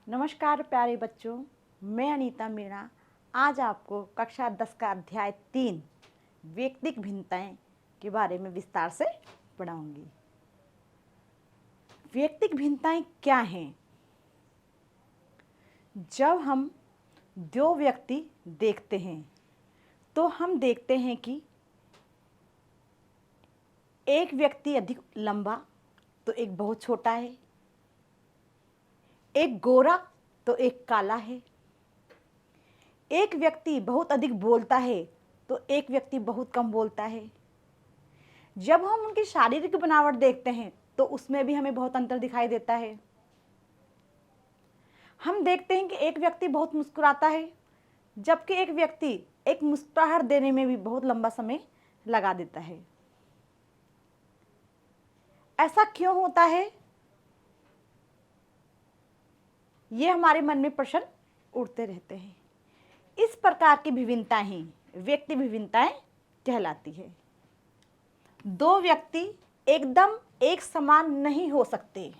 नमस्कार प्यारे बच्चों, मैं अनीता मीणा आज आपको कक्षा 10 का अध्याय 3 व्यक्तिक भिन्नताएं के बारे में विस्तार से पढ़ाऊंगी। व्यक्तिक भिन्नताएं क्या हैं? जब हम दो व्यक्ति देखते हैं तो हम देखते हैं कि एक व्यक्ति अधिक लंबा तो एक बहुत छोटा है, एक गोरा तो एक काला है, एक व्यक्ति बहुत अधिक बोलता है तो एक व्यक्ति बहुत कम बोलता है। जब हम उनकी शारीरिक बनावट देखते हैं तो उसमें भी हमें बहुत अंतर दिखाई देता है। हम देखते हैं कि एक व्यक्ति बहुत मुस्कुराता है जबकि एक व्यक्ति एक मुस्कुराहट देने में भी बहुत लंबा समय लगा देता है। ऐसा क्यों होता है? ये हमारे मन में प्रश्न उठते रहते हैं। इस प्रकार की विभिन्नताएं ही व्यक्ति विभिन्नताएं कहलाती है। दो व्यक्ति एकदम एक समान नहीं हो सकते,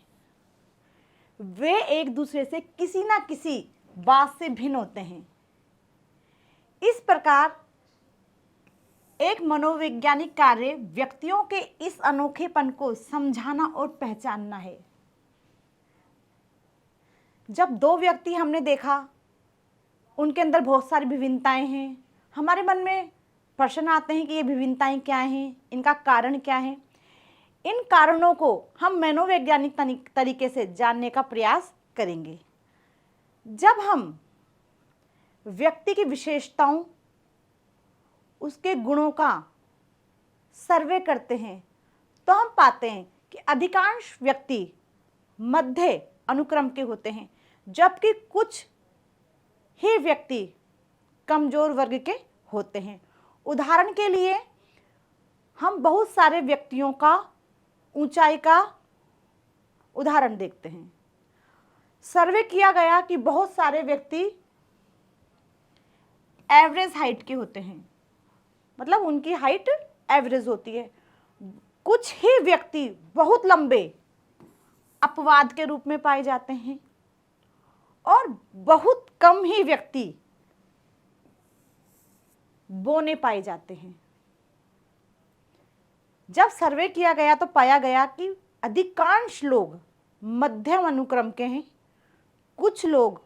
वे एक दूसरे से किसी ना किसी बात से भिन्न होते हैं। इस प्रकार एक मनोवैज्ञानिक कार्य व्यक्तियों के इस अनोखेपन को समझाना और पहचानना है। जब दो व्यक्ति हमने देखा, उनके अंदर बहुत सारी विभिन्नताएं हैं, हमारे मन में प्रश्न आते हैं कि ये विभिन्नताएं क्या हैं, इनका कारण क्या है। इन कारणों को हम मनोवैज्ञानिक तरीके से जानने का प्रयास करेंगे। जब हम व्यक्ति की विशेषताओं, उसके गुणों का सर्वे करते हैं तो हम पाते हैं कि अधिकांश व्यक्ति मध्य अनुक्रम के होते हैं, जबकि कुछ ही व्यक्ति कमजोर वर्ग के होते हैं। उदाहरण के लिए हम बहुत सारे व्यक्तियों का ऊंचाई का उदाहरण देखते हैं। सर्वे किया गया कि बहुत सारे व्यक्ति एवरेज हाइट के होते हैं, मतलब उनकी हाइट एवरेज होती है। कुछ ही व्यक्ति बहुत लंबे अपवाद के रूप में पाए जाते हैं और बहुत कम ही व्यक्ति बौने पाए जाते हैं। जब सर्वे किया गया तो पाया गया कि अधिकांश लोग मध्यम अनुक्रम के हैं, कुछ लोग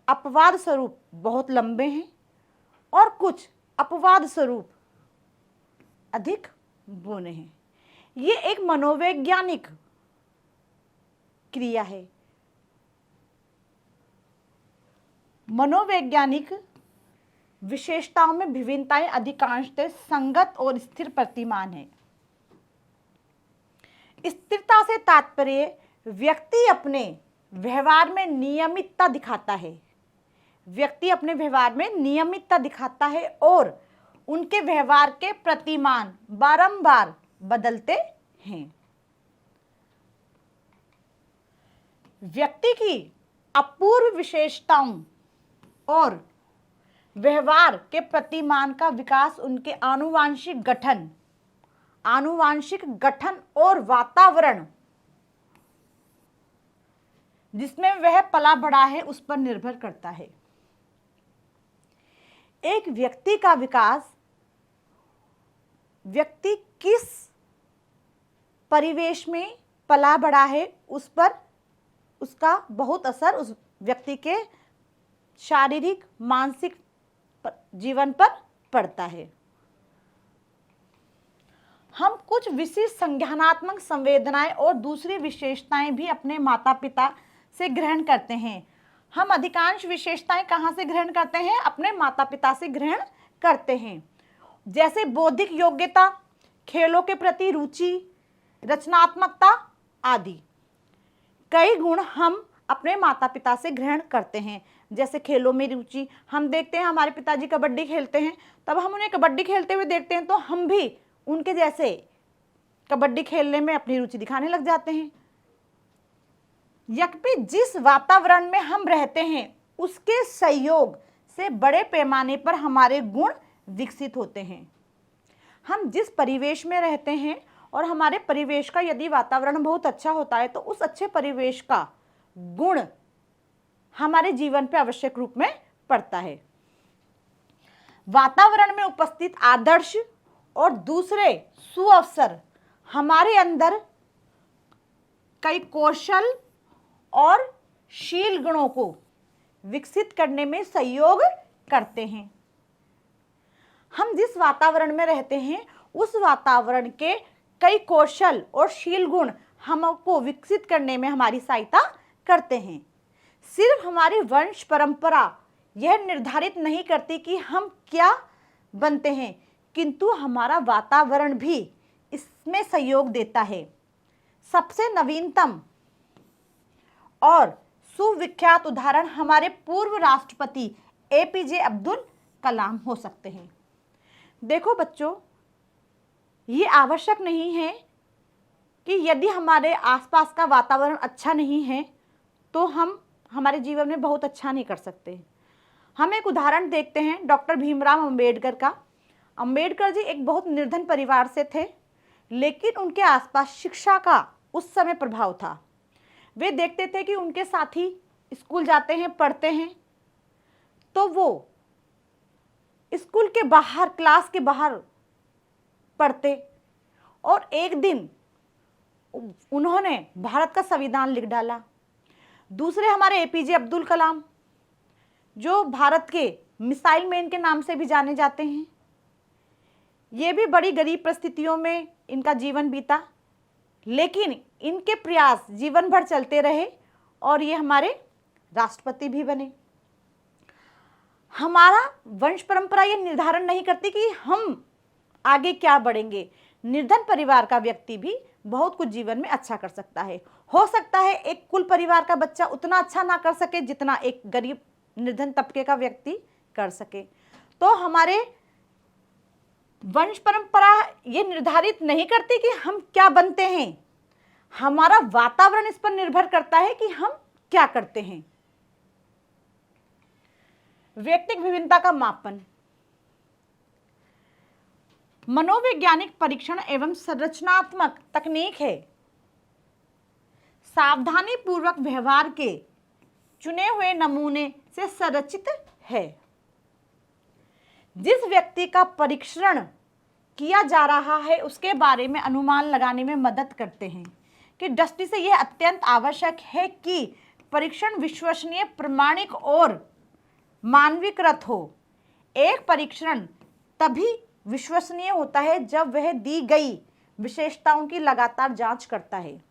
अपवाद स्वरूप बहुत लंबे हैं और कुछ अपवाद स्वरूप अधिक बौने हैं। ये एक मनोवैज्ञानिक क्रिया है। मनोवैज्ञानिक विशेषताओं में विभिन्नताएं अधिकांशतः संगत और स्थिर प्रतिमान है। स्थिरता से तात्पर्य व्यक्ति अपने व्यवहार में नियमितता दिखाता है। व्यक्ति अपने व्यवहार में नियमितता दिखाता है और उनके व्यवहार के प्रतिमान बारंबार बदलते हैं। व्यक्ति की अपूर्व विशेषताओं और व्यवहार के प्रतिमान का विकास उनके आनुवांशिक गठन और वातावरण जिसमें वह पला बढ़ा है उस पर निर्भर करता है। एक व्यक्ति का विकास व्यक्ति किस परिवेश में पला बढ़ा है उस पर उसका बहुत असर उस व्यक्ति के शारीरिक मानसिक जीवन पर पड़ता है। हम कुछ विशिष्ट संज्ञानात्मक संवेदनाएं और दूसरी विशेषताएं भी अपने माता पिता से ग्रहण करते हैं। हम अधिकांश विशेषताएं कहाँ से ग्रहण करते हैं? अपने माता पिता से ग्रहण करते हैं। जैसे बौद्धिक योग्यता, खेलों के प्रति रुचि, रचनात्मकता आदि कई गुण हम अपने माता पिता से ग्रहण करते हैं। जैसे खेलों में रुचि, हम देखते हैं हमारे पिताजी कबड्डी खेलते हैं, तब हम उन्हें कबड्डी खेलते हुए देखते हैं तो हम भी उनके जैसे कबड्डी खेलने में अपनी रुचि दिखाने लग जाते हैं। यद्यपि जिस वातावरण में हम रहते हैं उसके सहयोग से बड़े पैमाने पर हमारे गुण विकसित होते हैं। हम जिस परिवेश में रहते हैं और हमारे परिवेश का यदि वातावरण बहुत अच्छा होता है तो उस अच्छे परिवेश का गुण हमारे जीवन पे आवश्यक रूप में पड़ता है। वातावरण में उपस्थित आदर्श और दूसरे सुअवसर हमारे अंदर कई कौशल और शील गुणों को विकसित करने में सहयोग करते हैं। हम जिस वातावरण में रहते हैं उस वातावरण के कई कौशल और शील गुण हमको विकसित करने में हमारी सहायता करते हैं। सिर्फ हमारी वंश परंपरा यह निर्धारित नहीं करती कि हम क्या बनते हैं, किंतु हमारा वातावरण भी इसमें सहयोग देता है। सबसे नवीनतम और सुविख्यात उदाहरण हमारे पूर्व राष्ट्रपति एपीजे अब्दुल कलाम हो सकते हैं। देखो बच्चों, ये आवश्यक नहीं है कि यदि हमारे आसपास का वातावरण अच्छा नहीं है तो हम हमारे जीवन में बहुत अच्छा नहीं कर सकते। हम एक उदाहरण देखते हैं डॉक्टर भीमराव अंबेडकर का। अंबेडकर जी एक बहुत निर्धन परिवार से थे, लेकिन उनके आसपास शिक्षा का उस समय प्रभाव था। वे देखते थे कि उनके साथी स्कूल जाते हैं, पढ़ते हैं, तो वो स्कूल के बाहर, क्लास के बाहर पढ़ते, और एक दिन उन्होंने भारत का संविधान लिख डाला। दूसरे हमारे एपीजे अब्दुल कलाम, जो भारत के मिसाइल मैन के नाम से भी जाने जाते हैं, ये भी बड़ी गरीब परिस्थितियों में इनका जीवन बीता, लेकिन इनके प्रयास जीवन भर चलते रहे और ये हमारे राष्ट्रपति भी बने। हमारा वंश परंपरा ये निर्धारण नहीं करती कि हम आगे क्या बढ़ेंगे। निर्धन परिवार का व्यक्ति भी बहुत कुछ जीवन में अच्छा कर सकता है। हो सकता है एक कुल परिवार का बच्चा उतना अच्छा ना कर सके जितना एक गरीब निर्धन तबके का व्यक्ति कर सके। तो हमारे वंश परंपरा ये निर्धारित नहीं करती कि हम क्या बनते हैं, हमारा वातावरण इस पर निर्भर करता है कि हम क्या करते हैं। व्यक्तिगत विभिन्नता का मापन मनोवैज्ञानिक परीक्षण एवं संरचनात्मक तकनीक है। सावधानी पूर्वक व्यवहार के चुने हुए नमूने से संरचित है। जिस व्यक्ति का परीक्षण किया जा रहा है उसके बारे में अनुमान लगाने में मदद करते हैं कि दृष्टि से यह अत्यंत आवश्यक है कि परीक्षण विश्वसनीय, प्रामाणिक और मानवीकृत हो। एक परीक्षण तभी विश्वसनीय होता है जब वह दी गई विशेषताओं की लगातार जांच करता है।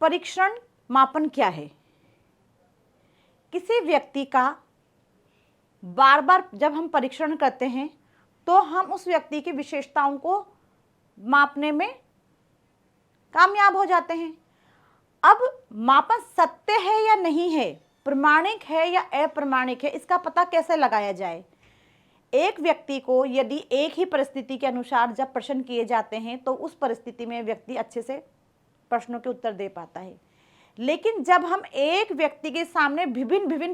परीक्षण मापन क्या है? किसी व्यक्ति का बार बार जब हम परीक्षण करते हैं तो हम उस व्यक्ति की विशेषताओं को मापने में कामयाब हो जाते हैं। अब मापन सत्य है या नहीं है, प्रमाणिक है या अप्रमाणिक है, इसका पता कैसे लगाया जाए? एक व्यक्ति को यदि एक ही परिस्थिति के अनुसार जब प्रश्न किए जाते हैं तो उस परिस्थिति में व्यक्ति अच्छे से प्रश्नों के उत्तर दे पाता है, लेकिन जब हम एक व्यक्ति के सामने विभिन्न विभिन्न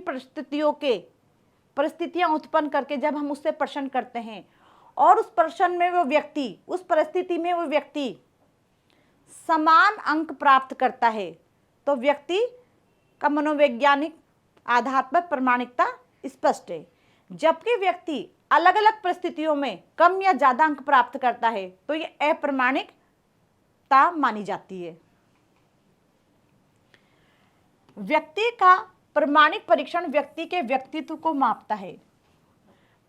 परिस्थितियां उत्पन्न करके जब हम उससे प्रश्न करते हैं और उस प्रश्न में वो व्यक्ति, उस परिस्थिति में वो व्यक्ति समान अंक प्राप्त करता है, तो व्यक्ति का मनोवैज्ञानिक आधार पर प्रामाणिकता स्पष्ट है। जबकि व्यक्ति अलग अलग परिस्थितियों में कम या ज्यादा अंक प्राप्त करता है तो ये अप्रामाणिकता मानी जाती है। व्यक्ति का प्रामाणिक परीक्षण व्यक्ति के व्यक्तित्व को मापता है।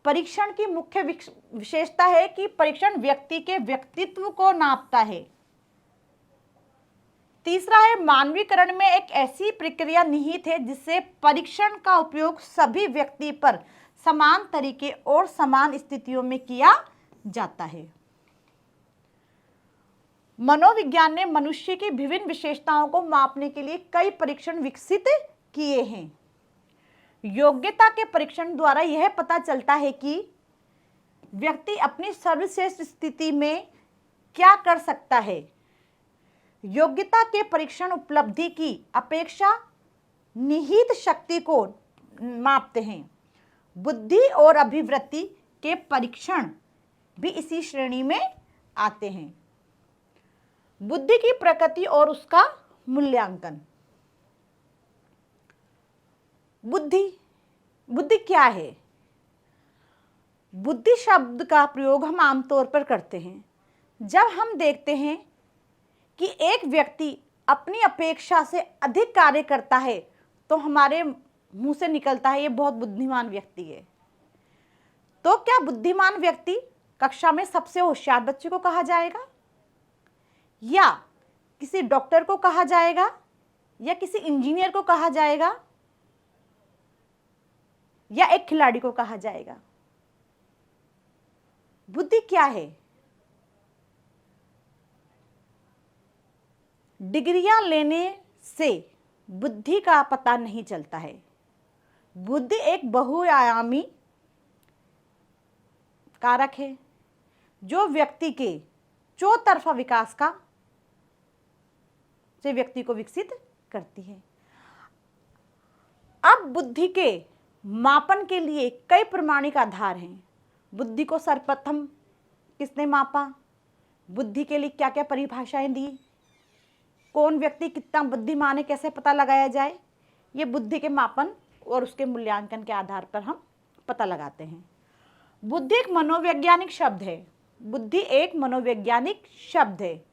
परीक्षण की मुख्य विशेषता है कि परीक्षण व्यक्ति के व्यक्तित्व को नापता है। तीसरा है मानवीकरण में एक ऐसी प्रक्रिया निहित है जिससे परीक्षण का उपयोग सभी व्यक्ति पर समान तरीके और समान स्थितियों में किया जाता है। मनोविज्ञान ने मनुष्य की विभिन्न विशेषताओं को मापने के लिए कई परीक्षण विकसित किए हैं। योग्यता के परीक्षण द्वारा यह पता चलता है कि व्यक्ति अपनी सर्वश्रेष्ठ स्थिति में क्या कर सकता है। योग्यता के परीक्षण उपलब्धि की अपेक्षा निहित शक्ति को मापते हैं। बुद्धि और अभिवृत्ति के परीक्षण भी इसी श्रेणी में आते हैं। बुद्धि की प्रकृति और उसका मूल्यांकन। बुद्धि, बुद्धि क्या है? बुद्धि शब्द का प्रयोग हम आमतौर पर करते हैं जब हम देखते हैं कि एक व्यक्ति अपनी अपेक्षा से अधिक कार्य करता है, तो हमारे मुंह से निकलता है ये बहुत बुद्धिमान व्यक्ति है। तो क्या बुद्धिमान व्यक्ति कक्षा में सबसे होशियार बच्चे को कहा जाएगा, या किसी डॉक्टर को कहा जाएगा, या किसी इंजीनियर को कहा जाएगा, या एक खिलाड़ी को कहा जाएगा? बुद्धि क्या है? डिग्रियां लेने से बुद्धि का पता नहीं चलता है। बुद्धि एक बहुआयामी कारक है जो व्यक्ति के चौतरफा विकास का से व्यक्ति को विकसित करती है। अब बुद्धि के मापन के लिए कई प्रमाणिक आधार हैं। बुद्धि को सर्वप्रथम किसने मापा, बुद्धि के लिए क्या क्या परिभाषाएं दी, कौन व्यक्ति कितना बुद्धिमान है, कैसे पता लगाया जाए, ये बुद्धि के मापन और उसके मूल्यांकन के आधार पर हम पता लगाते हैं। बुद्धि एक मनोवैज्ञानिक शब्द है। बुद्धि एक मनोवैज्ञानिक शब्द है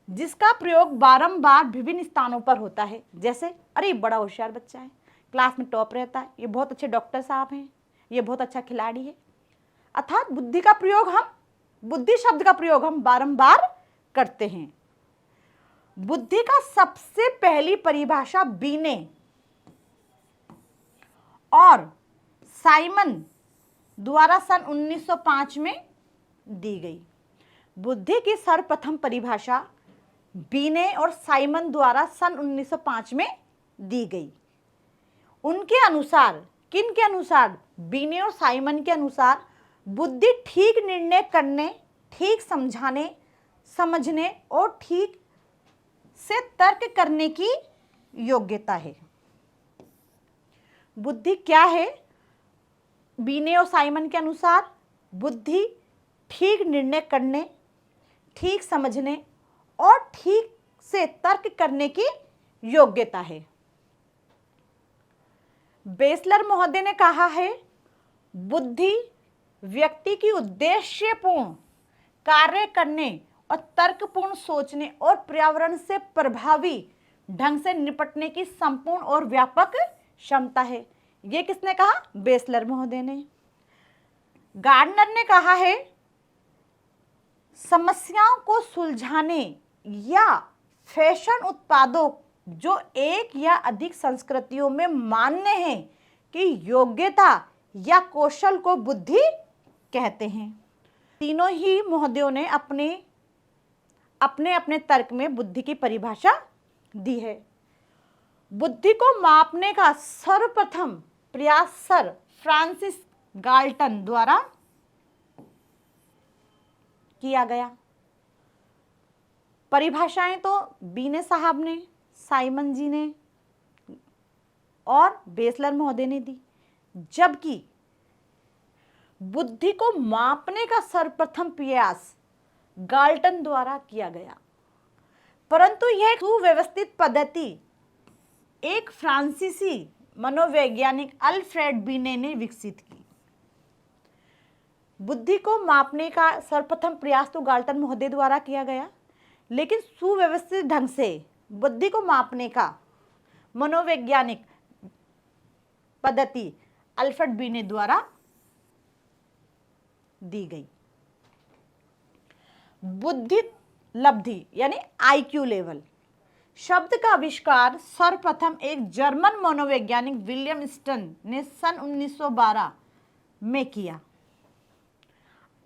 जिसका प्रयोग बारंबार विभिन्न स्थानों पर होता है। जैसे, अरे बड़ा होशियार बच्चा है, क्लास में टॉप रहता है, ये बहुत अच्छे डॉक्टर साहब हैं, ये बहुत अच्छा खिलाड़ी है। अर्थात बुद्धि का प्रयोग हम, बुद्धि शब्द का प्रयोग हम बारंबार करते हैं। बुद्धि का सबसे पहली परिभाषा बीने और साइमन द्वारा सन 1905 में दी गई। बुद्धि की सर्वप्रथम परिभाषा बीने और साइमन द्वारा सन 1905 में दी गई। उनके अनुसार, किन के अनुसार? बीने और साइमन के अनुसार बुद्धि ठीक निर्णय करने, ठीक समझने और ठीक से तर्क करने की योग्यता है। बुद्धि क्या है? बीने और साइमन के अनुसार बुद्धि ठीक निर्णय करने, ठीक समझने और ठीक से तर्क करने की योग्यता है। बेसलर महोदय ने कहा है, बुद्धि व्यक्ति की उद्देश्यपूर्ण कार्य करने और तर्कपूर्ण सोचने और पर्यावरण से प्रभावी ढंग से निपटने की संपूर्ण और व्यापक क्षमता है। ये किसने कहा? बेसलर महोदय ने। गार्डनर ने कहा है, समस्याओं को सुलझाने या फैशन उत्पादों जो एक या अधिक संस्कृतियों में मान्य है कि योग्यता या कौशल को बुद्धि कहते हैं। तीनों ही महोदयों ने अपने अपने तर्क में बुद्धि की परिभाषा दी है। बुद्धि को मापने का सर्वप्रथम प्रयास सर फ्रांसिस गाल्टन द्वारा किया गया। परिभाषाएं तो बीने साहब ने, साइमन जी ने और बेसलर महोदय ने दी, जबकि बुद्धि को मापने का सर्वप्रथम प्रयास गाल्टन द्वारा किया गया। परंतु यह सुव्यवस्थित पद्धति एक फ्रांसीसी मनोवैज्ञानिक अल्फ्रेड बीने ने विकसित की। बुद्धि को मापने का सर्वप्रथम प्रयास तो गाल्टन महोदय द्वारा किया गया, लेकिन सुव्यवस्थित ढंग से बुद्धि को मापने का मनोवैज्ञानिक पद्धति अल्फ्रेड बीने द्वारा दी गई। बुद्धि लब्धि यानी आईक्यू लेवल शब्द का आविष्कार सर्वप्रथम एक जर्मन मनोवैज्ञानिक विलियम स्टन ने सन 1912 में किया।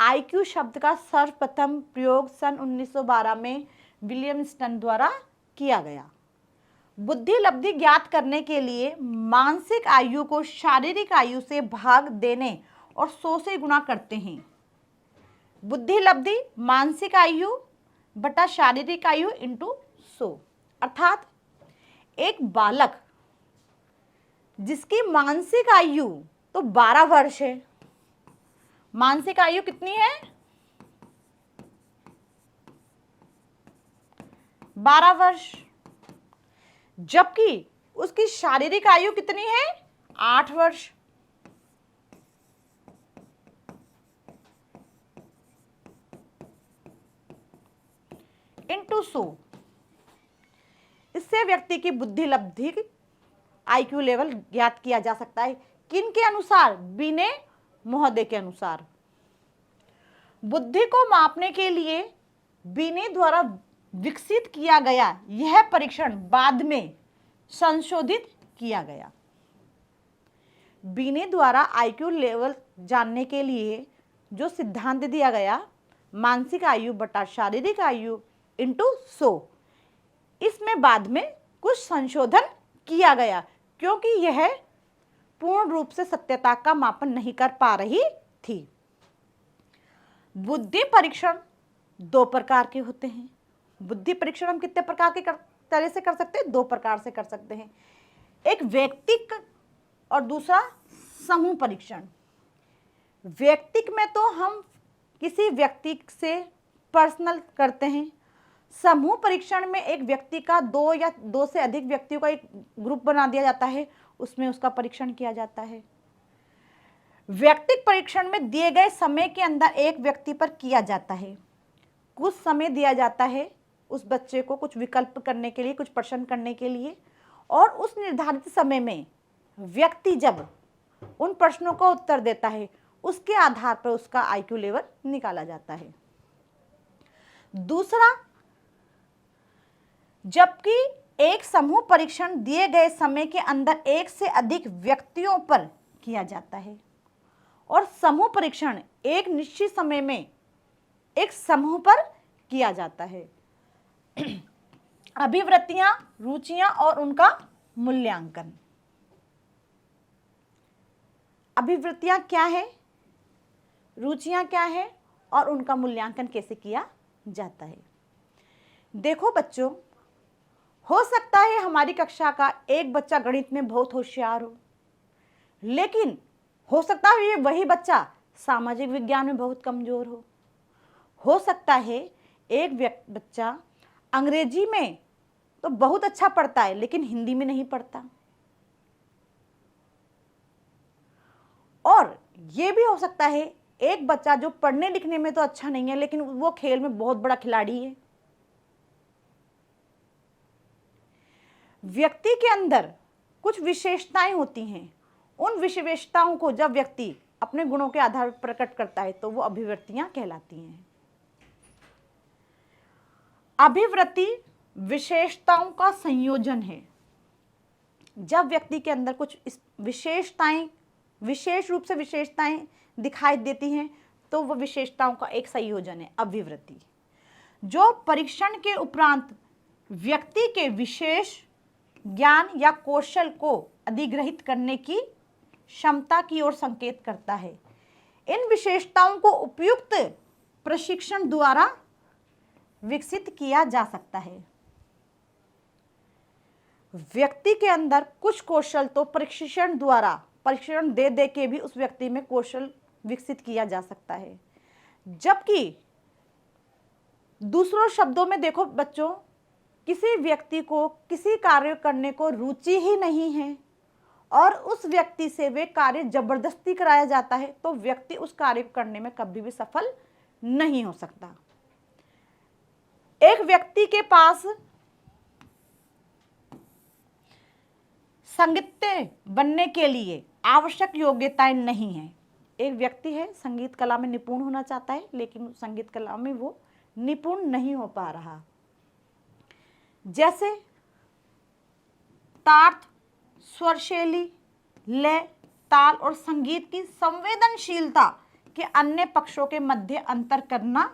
आईक्यू शब्द का सर्वप्रथम प्रयोग सन 1912 में विलियम स्टन द्वारा किया गया। बुद्धि लब्धि ज्ञात करने के लिए मानसिक आयु को शारीरिक आयु से भाग देने और 100 से गुणा करते हैं। बुद्धि लब्धि मानसिक आयु बटा शारीरिक आयु इंटू 100, अर्थात एक बालक जिसकी मानसिक आयु तो 12 वर्ष है, मानसिक आयु कितनी है? 12 वर्ष। जबकि उसकी शारीरिक आयु कितनी है? 8 वर्ष। इंटू 100, इससे व्यक्ति की बुद्धि लब्धि IQ लेवल ज्ञात किया जा सकता है। किन के अनुसार? बिने महोदय के अनुसार। बुद्धि को मापने के लिए बिने द्वारा विकसित किया गया यह परीक्षण बाद में संशोधित किया गया। बिने द्वारा IQ लेवल जानने के लिए जो सिद्धांत दिया गया, मानसिक आयु बटा शारीरिक आयु इंटू 100, इसमें बाद में कुछ संशोधन किया गया क्योंकि यह पूर्ण रूप से सत्यता का मापन नहीं कर पा रही थी। बुद्धि परीक्षण 2 प्रकार के होते हैं। बुद्धि परीक्षण हम कितने प्रकार के तरह से कर सकते हैं? 2 प्रकार से कर सकते हैं। एक व्यक्तिक और दूसरा समूह परीक्षण। व्यक्तिक में तो हम किसी व्यक्ति से पर्सनल करते हैं। समूह परीक्षण में एक व्यक्ति का 2 या 2 से अधिक व्यक्तियों का एक ग्रुप बना दिया जाता है, उसमें उसका परीक्षण किया जाता है। व्यक्तिक परीक्षण में दिए गए समय के अंदर एक व्यक्ति पर किया जाता है। कुछ समय दिया जाता है उस बच्चे को कुछ विकल्प करने के लिए, कुछ प्रश्न करने के लिए, और उस निर्धारित समय में व्यक्ति जब उन प्रश्नों का उत्तर देता है उसके आधार पर उसका IQ लेवल निकाला जाता है। दूसरा, जबकि एक समूह परीक्षण दिए गए समय के अंदर एक से अधिक व्यक्तियों पर किया जाता है और समूह परीक्षण एक निश्चित समय में एक समूह पर किया जाता है। अभिवृत्तियां, रुचियां और उनका मूल्यांकन। अभिवृत्तियां क्या है, रुचियां क्या है और उनका मूल्यांकन कैसे किया जाता है? देखो बच्चों, हो सकता है हमारी कक्षा का एक बच्चा गणित में बहुत होशियार हो, लेकिन हो सकता है ये वही बच्चा सामाजिक विज्ञान में बहुत कमजोर हो। हो सकता है एक बच्चा अंग्रेजी में तो बहुत अच्छा पढ़ता है लेकिन हिंदी में नहीं पढ़ता। और ये भी हो सकता है एक बच्चा जो पढ़ने लिखने में तो अच्छा नहीं है लेकिन वो खेल में बहुत बड़ा खिलाड़ी है। व्यक्ति के अंदर कुछ विशेषताएं होती हैं, उन विशेषताओं को जब व्यक्ति अपने गुणों के आधार पर प्रकट करता है तो वो अभिवृत्तियां कहलाती हैं। अभिवृत्ति विशेषताओं का संयोजन है। जब व्यक्ति के अंदर कुछ विशेषताएं, विशेष रूप से विशेषताएं दिखाई देती हैं तो वह विशेषताओं का एक संयोजन है अभिवृत्ति, जो परीक्षण के उपरांत व्यक्ति के विशेष ज्ञान या कौशल को अधिग्रहित करने की क्षमता की ओर संकेत करता है। इन विशेषताओं को उपयुक्त प्रशिक्षण द्वारा विकसित किया जा सकता है। व्यक्ति के अंदर कुछ कौशल तो प्रशिक्षण द्वारा, प्रशिक्षण दे दे के भी उस व्यक्ति में कौशल विकसित किया जा सकता है, जबकि दूसरों शब्दों में देखो बच्चों, किसी व्यक्ति को किसी कार्य करने को रुचि ही नहीं है और उस व्यक्ति से वे कार्य जबरदस्ती कराया जाता है तो व्यक्ति उस कार्य को करने में कभी भी सफल नहीं हो सकता। एक व्यक्ति के पास संगीतज्ञ बनने के लिए आवश्यक योग्यताएं नहीं है। एक व्यक्ति है, संगीत कला में निपुण होना चाहता है लेकिन संगीत कला में वो निपुण नहीं हो पा रहा। जैसे तार्थ, स्वर शैली, लय, ताल और संगीत की संवेदनशीलता के अन्य पक्षों के मध्य अंतर करना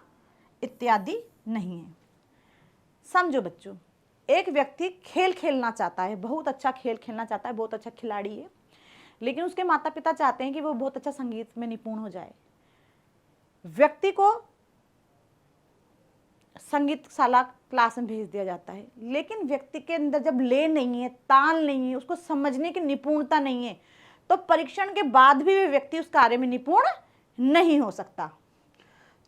इत्यादि नहीं है। समझो बच्चों, एक व्यक्ति खेल खेलना चाहता है, बहुत अच्छा खेल खेलना चाहता है, बहुत अच्छा खिलाड़ी है, लेकिन उसके माता पिता चाहते हैं कि वो बहुत अच्छा संगीत में निपुण हो जाए। व्यक्ति को संगीतशाला क्लास में भेज दिया जाता है, लेकिन व्यक्ति के अंदर जब लय नहीं है, ताल नहीं है, उसको समझने की निपुणता नहीं है, तो परीक्षण के बाद भी वे व्यक्ति उस कार्य में निपुण नहीं हो सकता।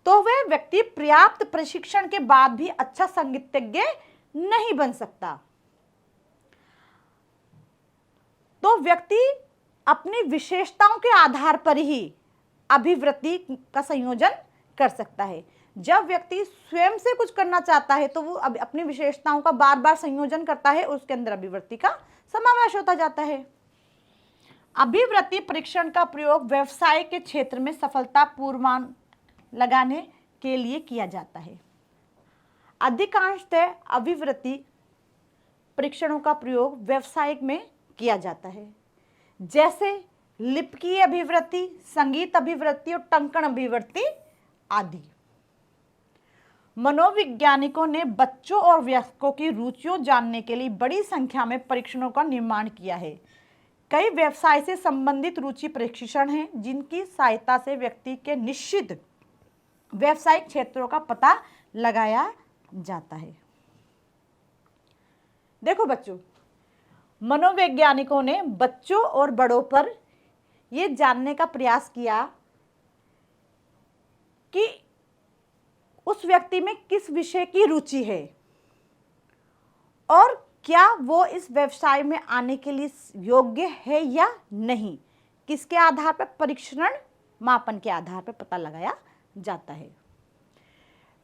तो वह व्यक्ति पर्याप्त प्रशिक्षण के बाद भी अच्छा संगीतज्ञ नहीं बन सकता। व्यक्ति अपनी विशेषताओं के आधार पर ही अभिवृत्ति का संयोजन कर सकता है। जब व्यक्ति स्वयं से कुछ करना चाहता है तो वो अपनी विशेषताओं का बार बार संयोजन करता है, उसके अंदर अभिवृत्ति का समावेश होता जाता है। अभिवृत्ति परीक्षण का प्रयोग व्यवसाय के क्षेत्र में सफलता पूर्वानुमान लगाने के लिए किया जाता है। अधिकांशतः अभिवृत्ति परीक्षणों का प्रयोग व्यवसाय में किया जाता है, जैसे लिपकीय अभिवृत्ति, संगीत अभिवृत्ति और टंकण अभिवृत्ति आदि। मनोवैज्ञानिकों ने बच्चों और वयस्कों की रुचियों जानने के लिए बड़ी संख्या में परीक्षणों का निर्माण किया है। कई व्यवसाय से संबंधित रुचि परीक्षण हैं, जिनकी सहायता से व्यक्ति के निश्चित व्यावसायिक क्षेत्रों का पता लगाया जाता है। देखो बच्चों, मनोवैज्ञानिकों ने बच्चों और बड़ों पर यह जानने का प्रयास किया कि उस व्यक्ति में किस विषय की रुचि है और क्या वो इस व्यवसाय में आने के लिए योग्य है या नहीं। किसके आधार पर? परीक्षण मापन के आधार पर पता लगाया जाता है।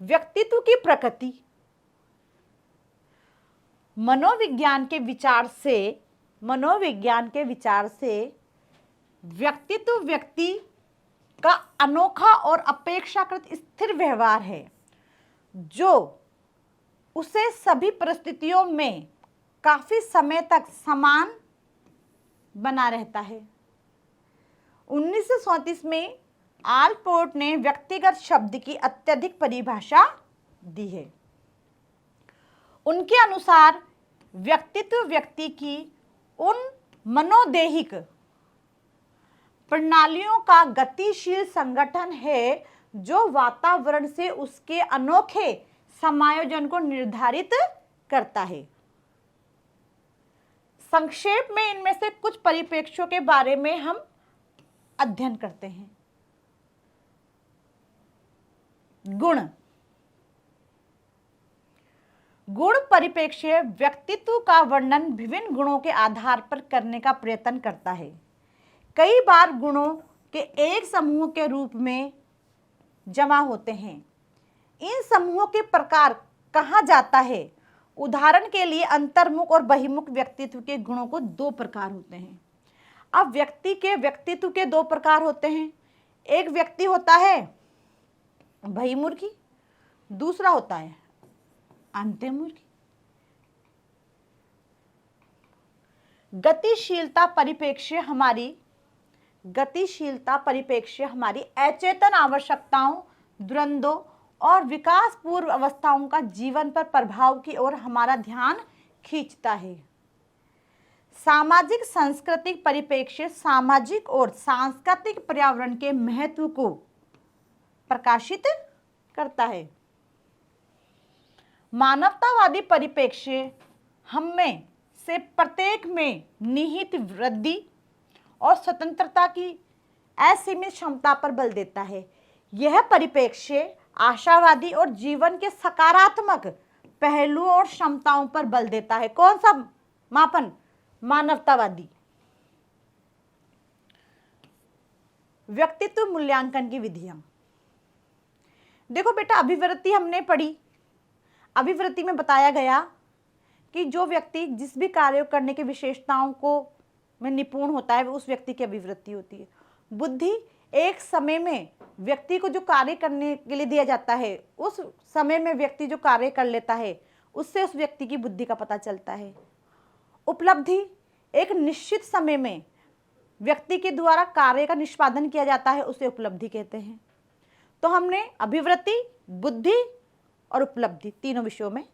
व्यक्तित्व की प्रकृति। मनोविज्ञान के विचार से व्यक्तित्व व्यक्ति का अनोखा और अपेक्षाकृत स्थिर व्यवहार है, जो उसे सभी परिस्थितियों में काफी समय तक समान बना रहता है। 1937 में आलपोर्ट ने व्यक्तिगत शब्द की अत्यधिक परिभाषा दी है। उनके अनुसार व्यक्तित्व व्यक्ति की उन मनोदैहिक प्रणालियों का गतिशील संगठन है जो वातावरण से उसके अनोखे समायोजन को निर्धारित करता है। संक्षेप में इनमें से कुछ परिप्रेक्ष्यों के बारे में हम अध्ययन करते हैं। गुण परिप्रेक्ष्य व्यक्तित्व का वर्णन विभिन्न गुणों के आधार पर करने का प्रयत्न करता है। कई बार गुणों के एक समूह के रूप में जमा होते हैं। इन समूहों के प्रकार कहा जाता है। उदाहरण के लिए अंतर्मुख और बहिर्मुख व्यक्तित्व के गुणों को दो प्रकार होते हैं। अब व्यक्ति के व्यक्तित्व के दो प्रकार होते हैं। एक व्यक्ति होता है बहिर्मुखी, दूसरा होता है अंतर्मुखी। गतिशीलता परिप्रेक्ष्य हमारी अचेतन आवश्यकताओं, द्वंद्वों और विकास पूर्व अवस्थाओं का जीवन पर प्रभाव की ओर हमारा ध्यान खींचता है। सामाजिक सांस्कृतिक परिप्रेक्ष्य सामाजिक और सांस्कृतिक पर्यावरण के महत्व को प्रकाशित करता है। मानवतावादी परिप्रेक्ष्य हमें से प्रत्येक में निहित वृद्धि और स्वतंत्रता की असीमित क्षमता पर बल देता है। यह परिप्रेक्ष्य आशावादी और जीवन के सकारात्मक पहलुओं और क्षमताओं पर बल देता है। कौन सा मापन? मानवतावादी। व्यक्तित्व मूल्यांकन की विधियां। देखो बेटा, अभिवृत्ति हमने पढ़ी। अभिवृत्ति में बताया गया कि जो व्यक्ति जिस भी कार्य करने की विशेषताओं को में निपुण होता है, वो उस व्यक्ति की अभिवृत्ति होती है। बुद्धि एक समय में व्यक्ति को जो कार्य करने के लिए दिया जाता है, उस समय में व्यक्ति जो कार्य कर लेता है, उससे उस व्यक्ति की बुद्धि का पता चलता है। उपलब्धि एक निश्चित समय में व्यक्ति के द्वारा कार्य का निष्पादन किया जाता है, उसे उपलब्धि कहते हैं। तो हमने अभिवृत्ति, बुद्धि और उपलब्धि तीनों विषयों में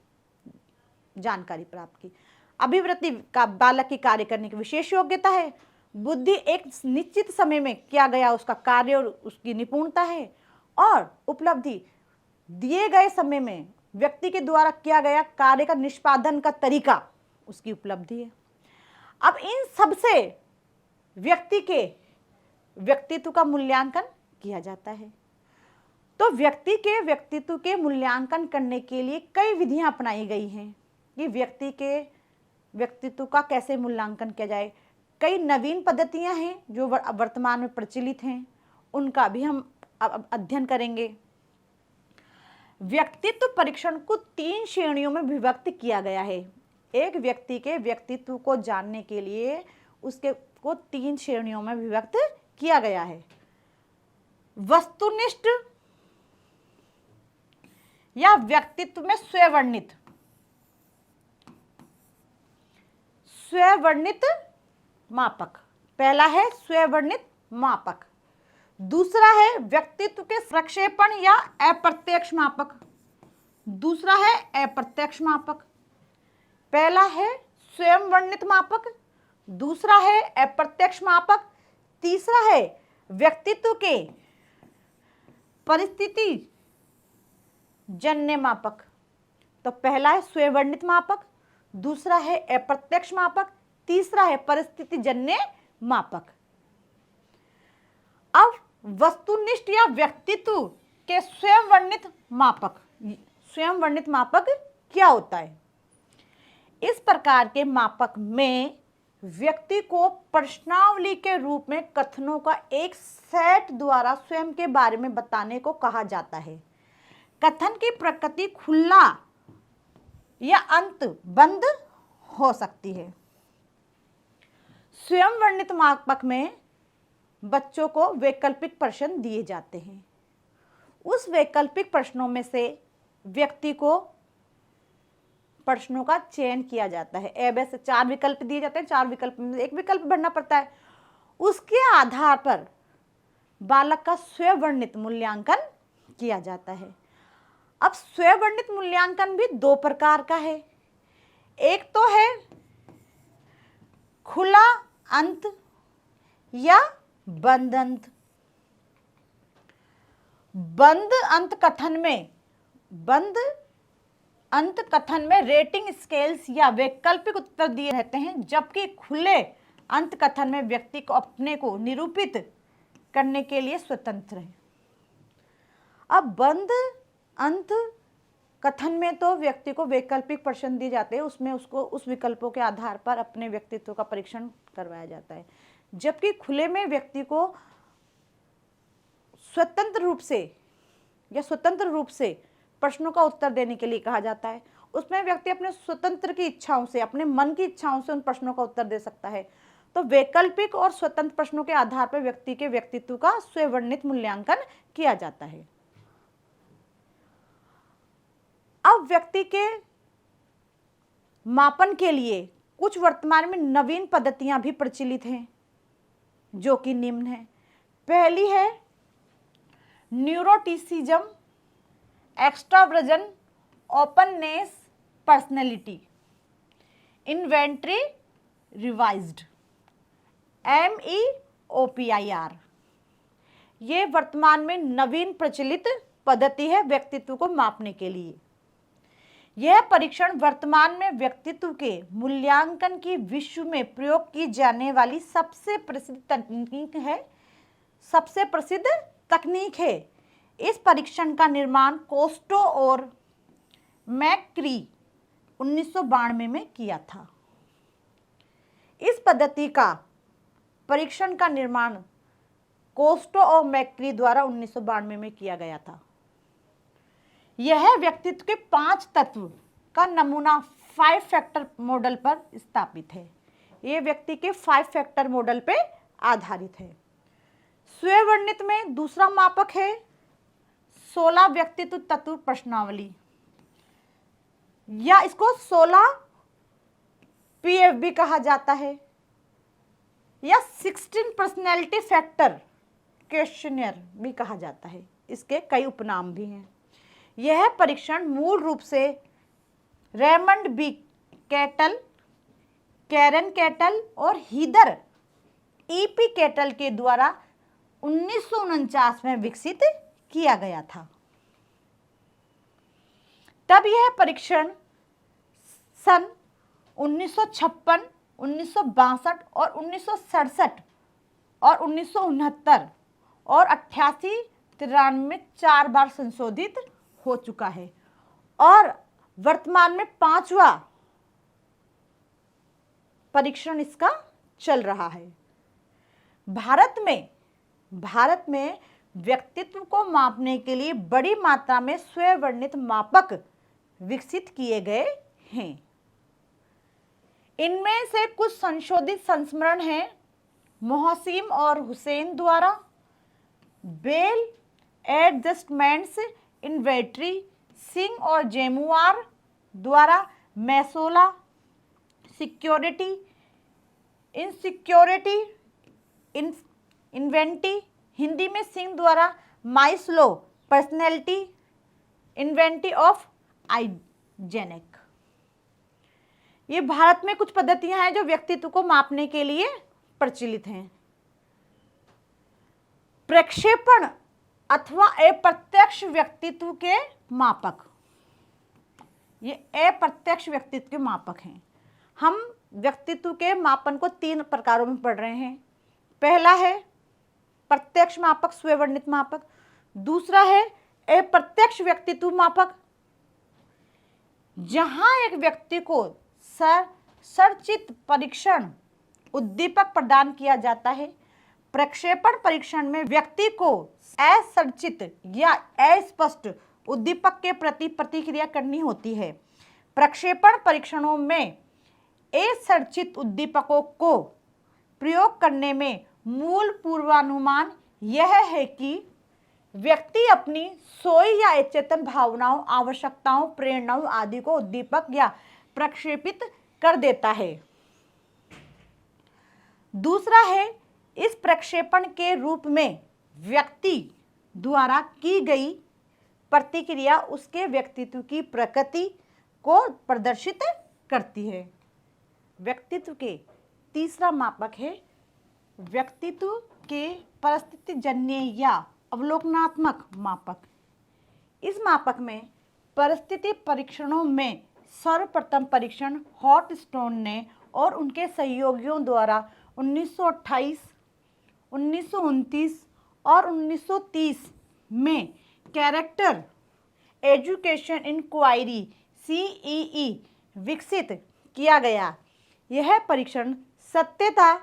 जानकारी प्राप्त की। अभिवृत्ति का बालक की कार्य करने की विशेष योग्यता है। बुद्धि एक निश्चित समय में किया गया उसका कार्य और उसकी निपुणता है। और उपलब्धि दिए गए समय में व्यक्ति के द्वारा किया गया कार्य का निष्पादन का तरीका उसकी उपलब्धि है। अब इन सब से व्यक्ति के व्यक्तित्व का मूल्यांकन किया जाता है। तो व्यक्ति के व्यक्तित्व के मूल्यांकन करने के लिए कई विधियां अपनाई गई हैं कि व्यक्ति के व्यक्तित्व का कैसे मूल्यांकन किया जाए। कई नवीन पद्धतियां हैं जो वर्तमान में प्रचलित हैं, उनका भी हम अब अध्ययन करेंगे। व्यक्तित्व परीक्षण को 3 श्रेणियों में विभक्त किया गया है। एक व्यक्ति के व्यक्तित्व को जानने के लिए उसके को 3 श्रेणियों में विभक्त किया गया है। वस्तुनिष्ठ या व्यक्तित्व में स्ववर्णित मापक। पहला है स्ववर्णित मापक। दूसरा है व्यक्तित्व के प्रक्षेपण या अप्रत्यक्ष मापक। दूसरा है अप्रत्यक्ष मापक। पहला है स्वयं वर्णित मापक, दूसरा है अप्रत्यक्ष मापक, तीसरा है व्यक्तित्व के परिस्थिति जन्य मापक। तो पहला है स्ववर्णित मापक, दूसरा है अप्रत्यक्ष मापक, तीसरा है परिस्थिति जन्य मापक। अब वस्तुनिष्ठ या व्यक्तित्व के स्वयं वर्णित मापक। स्वयं वर्णित मापक क्या होता है? इस प्रकार के मापक में व्यक्ति को प्रश्नावली के रूप में कथनों का एक सेट द्वारा स्वयं के बारे में बताने को कहा जाता है। कथन की प्रकृति खुला या अंत बंद हो सकती है। स्वयं वर्णित मापक में बच्चों को वैकल्पिक प्रश्न दिए जाते हैं। उस वैकल्पिक प्रश्नों में से व्यक्ति को प्रश्नों का चयन किया जाता है। ए से 4 विकल्प दिए जाते हैं, 4 विकल्प में एक विकल्प भरना पड़ता है। उसके आधार पर बालक का स्ववर्णित मूल्यांकन किया जाता है। अब स्ववर्णित मूल्यांकन भी 2 प्रकार का है। एक तो है खुला अंत या बंद अंत। बंद अंत कथन में रेटिंग स्केल्स या वैकल्पिक उत्तर दिए रहते हैं, जबकि खुले अंत कथन में व्यक्ति को अपने को निरूपित करने के लिए स्वतंत्र है। अब बंद अंत कथन में तो व्यक्ति को वैकल्पिक प्रश्न दिए जाते हैं, उसमें उसको उस विकल्पों के आधार पर अपने व्यक्तित्व का परीक्षण करवाया जाता है। जबकि खुले में व्यक्ति को स्वतंत्र रूप से प्रश्नों का उत्तर देने के लिए कहा जाता है। उसमें व्यक्ति अपने स्वतंत्र की इच्छाओं से, अपने मन की इच्छाओं से उन प्रश्नों का उत्तर दे सकता है। तो वैकल्पिक और स्वतंत्र प्रश्नों के आधार पर व्यक्ति के व्यक्तित्व का स्ववर्णित मूल्यांकन किया जाता है। अब व्यक्ति के मापन के लिए कुछ वर्तमान में नवीन पद्धतियां भी प्रचलित हैं, जो कि निम्न है। पहली है neuroticism, extraversion, openness, personality, inventory revised, MEOPIR। ये वर्तमान में नवीन प्रचलित पद्धति है व्यक्तित्व को मापने के लिए। यह परीक्षण वर्तमान में व्यक्तित्व के मूल्यांकन की विश्व में प्रयोग की जाने वाली सबसे प्रसिद्ध तकनीक है। इस परीक्षण का निर्माण कोस्टो और मैक्री 1992 में किया था। इस पद्धति का परीक्षण का निर्माण कोस्टो और मैक्री द्वारा 1992 में किया गया था। यह व्यक्तित्व के 5 तत्व का नमूना 5 फैक्टर मॉडल पर स्थापित है। यह व्यक्ति के 5 फैक्टर मॉडल पे आधारित है। स्ववर्णित में दूसरा मापक है 16 व्यक्तित्व तत्व प्रश्नावली, या इसको 16 PFB कहा जाता है, या 16 पर्सनैलिटी फैक्टर क्वेश्चनियर भी कहा जाता है। इसके कई उपनाम भी हैं। यह परीक्षण मूल रूप से Raymond B Cattell, Karen Cattell और हीदर EP कैटल के द्वारा 1949 में विकसित किया गया था। तब यह परीक्षण सन 1956, 1962 और 1967 और 1969 और 88, 93 में 4 बार संशोधित हो चुका है और वर्तमान में 5वां परीक्षण इसका चल रहा है। भारत में व्यक्तित्व को मापने के लिए बड़ी मात्रा में स्ववर्णित मापक विकसित किए गए हैं। इनमें से कुछ संशोधित संस्मरण हैं मोहसिन और हुसैन द्वारा, बेल एडजस्टमेंट्स इन्वेंट्री सिंह और जेमुआर द्वारा, मैसोला सिक्योरिटी इनसिक्योरिटी इन्वेंटी हिंदी में सिंह द्वारा, माइस्लो पर्सनैलिटी इन्वेंटी ऑफ आइजेनिक। ये भारत में कुछ पद्धतियां हैं जो व्यक्तित्व को मापने के लिए प्रचलित हैं। प्रक्षेपण अथवा अप्रत्यक्ष व्यक्तित्व के मापक, ये अप्रत्यक्ष व्यक्तित्व के मापक हैं। हम व्यक्तित्व के मापन को 3 प्रकारों में पढ़ रहे हैं। पहला है प्रत्यक्ष मापक, स्ववर्णित मापक। दूसरा है अप्रत्यक्ष व्यक्तित्व मापक, जहां एक व्यक्ति को संरचित परीक्षण उद्दीपक प्रदान किया जाता है। प्रक्षेपण परीक्षण में व्यक्ति को असंरचित या अस्पष्ट उद्दीपक के प्रति प्रतिक्रिया करनी होती है। प्रक्षेपण परीक्षणों में असंरचित उद्दीपकों को प्रयोग करने में मूल पूर्वानुमान यह है कि व्यक्ति अपनी सोई या अचेतन भावनाओं, आवश्यकताओं, प्रेरणाओं आदि को उद्दीपक या प्रक्षेपित कर देता है। दूसरा है इस प्रक्षेपण के रूप में व्यक्ति द्वारा की गई प्रतिक्रिया उसके व्यक्तित्व की प्रकृति को प्रदर्शित करती है। व्यक्तित्व के तीसरा मापक है व्यक्तित्व के परिस्थितिजन्य या अवलोकनात्मक मापक। इस मापक में परिस्थिति परीक्षणों में सर्वप्रथम परीक्षण हॉटस्टोन ने और उनके सहयोगियों द्वारा 1928, 1929 और 1930 में कैरेक्टर एजुकेशन इंक्वायरी CEE विकसित किया गया। यह परीक्षण सत्यता,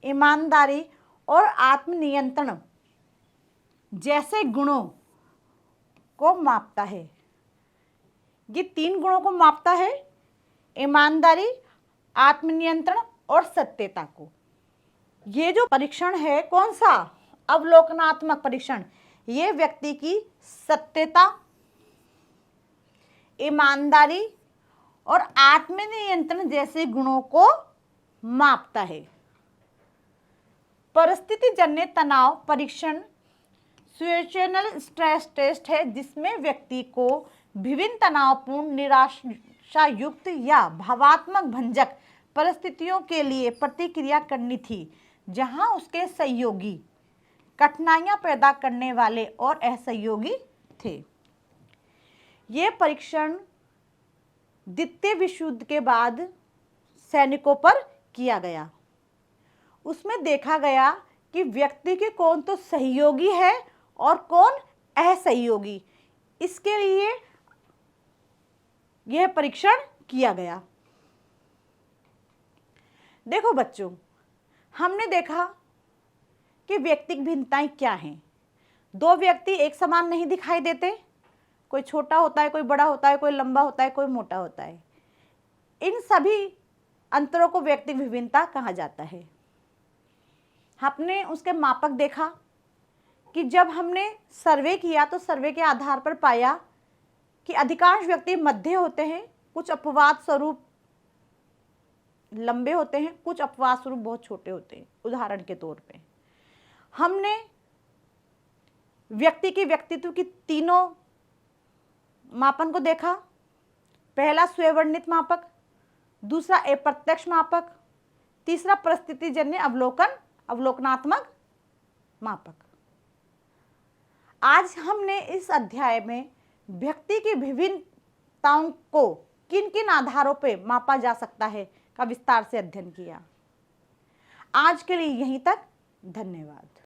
ईमानदारी और आत्मनियंत्रण जैसे गुणों को मापता है। ये 3 गुणों को मापता है, ईमानदारी, आत्मनियंत्रण और सत्यता को। ये जो परीक्षण है कौन सा? अवलोकनात्मक परीक्षण। ये व्यक्ति की सत्यता, ईमानदारी और आत्मनियंत्रण जैसे गुणों को मापता है। परिस्थितिजन्य तनाव परीक्षण सिचुएशनल स्ट्रेस टेस्ट है, जिसमें व्यक्ति को विभिन्न तनावपूर्ण, निराशायुक्त या भावात्मक भंजक परिस्थितियों के लिए प्रतिक्रिया करनी थी, जहां उसके सहयोगी कठिनाइयां पैदा करने वाले और असहयोगी थे। ये परीक्षण द्वितीय विश्व युद्ध के बाद सैनिकों पर किया गया। उसमें देखा गया कि व्यक्ति के कौन तो सहयोगी है और कौन असहयोगी। इसके लिए यह परीक्षण किया गया। देखो बच्चों, हमने देखा कि व्यक्तिगत भिन्नताएं क्या हैं। 2 व्यक्ति एक समान नहीं दिखाई देते, कोई छोटा होता है, कोई बड़ा होता है, कोई लंबा होता है, कोई मोटा होता है। इन सभी अंतरों को व्यक्तिगत विभिन्नता कहा जाता है। हमने उसके मापक देखा कि जब हमने सर्वे किया तो सर्वे के आधार पर पाया कि अधिकांश व्यक्ति मध्य होते हैं, कुछ अपवाद स्वरूप लंबे होते हैं, कुछ अपवाद स्वरूप बहुत छोटे होते हैं। उदाहरण के तौर पे हमने व्यक्ति के व्यक्तित्व की 3 मापन को देखा। पहला स्ववर्णित मापक, दूसरा अप्रत्यक्ष मापक, तीसरा परिस्थितिजन्य अवलोकनात्मक मापक। आज हमने इस अध्याय में व्यक्ति की विभिन्नताओं को किन किन आधारों पर मापा जा सकता है का विस्तार से अध्ययन किया। आज के लिए यहीं तक। धन्यवाद।